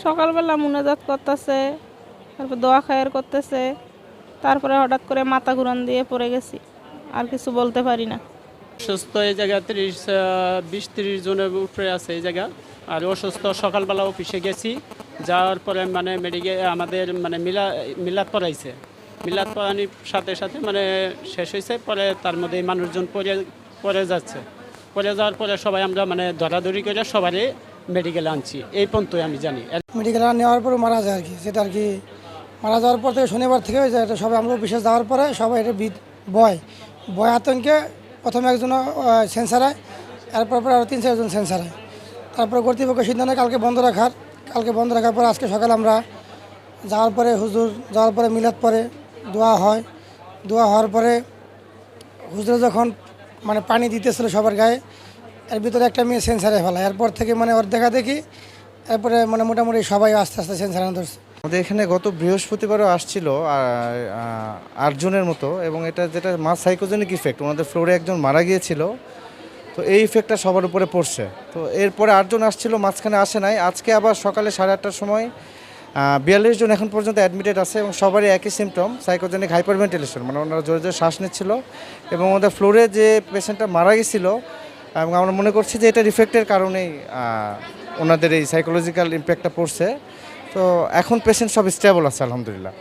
সকালবেলা মুনাজাত করতেছে, তারপর দোয়া খায়ের করতেছে, তারপরে হঠাৎ করে মাথা ঘুরান দিয়ে পড়ে গেছি, আর কিছু বলতে পারি না। অসুস্থ এই জায়গা 20-30 জনের উপরে আছে এই জায়গা। আর অসুস্থ সকালবেলা অফিসে গেছি, যাওয়ার পরে মানে মেডিকেল আমাদের মানে মিলাদ পড়াইছে। মিলাদ পড়ানোর সাথে সাথে মানে শেষ হয়েছে, পরে তার মধ্যে মানুষজন পড়ে যাচ্ছে। পড়ে যাওয়ার পরে সবাই আমরা মানে ধরাধরি করে সবারই মেডিকেলে আনছি, এই পর্যন্তই আমি জানি। মেডিকেল নেওয়ার পরে মারা যায় আর কি, সেটা আর কি মারা যাওয়ার পর থেকে শনিবার থেকে হয়ে যায় এটা। সবাই আমরা অফিসে যাওয়ার পরে সবাই এটা ভয় আতঙ্কে প্রথমে একজন সেন্সার হয়, এরপর পরে আরও 3-4 জন সেন্সার হয়। তারপরে কর্তৃপক্ষ সিদ্ধান্ত কালকে বন্ধ রাখার পর আজকে সকালে আমরা যাওয়ার পরে হুজুর যাওয়ার পরে মিলাদ পরে দোয়া হয়। দোয়া হওয়ার পরে হুজুর যখন মানে পানি দিতেছিল সবার গায়ে, এর ভিতরে একটা মেয়ে সেন্সারে ফেলায়। এরপর থেকে মানে ওর দেখা দেখি এরপরে মানে মোটামুটি সবাই আস্তে আস্তে সেন্সার ধরছে। আমাদের এখানে গত বৃহস্পতিবারও আসছিল 8 জনের মতো, এবং এটা যেটা মাস সাইকোজেনিক ইফেক্ট, ওনাদের ফ্লোরে একজন মারা গিয়েছিল, তো এই ইফেক্টটা সবার উপরে পড়ছে। তো এরপরে 8 জন আসছিল, মাঝখানে আসে নাই। আজকে আবার সকালে 8:30টার সময় 42 জন এখন পর্যন্ত অ্যাডমিটেড আছে, এবং সবারই একই সিমটম, সাইকোজেনিক হাইপারভেন্টিলেশন, মানে ওনারা জোরে জোরে শ্বাস নিচ্ছিল। এবং আমাদের ফ্লোরে যে পেশেন্টটা মারা গেছিল, এবং আমরা মনে করছি যে এটার ইফেক্টের কারণেই ওনাদের এই সাইকোলজিক্যাল ইম্প্যাক্টটা পড়ছে। তো এখন পেশেন্ট সব স্টেবল আছে আলহামদুলিল্লাহ।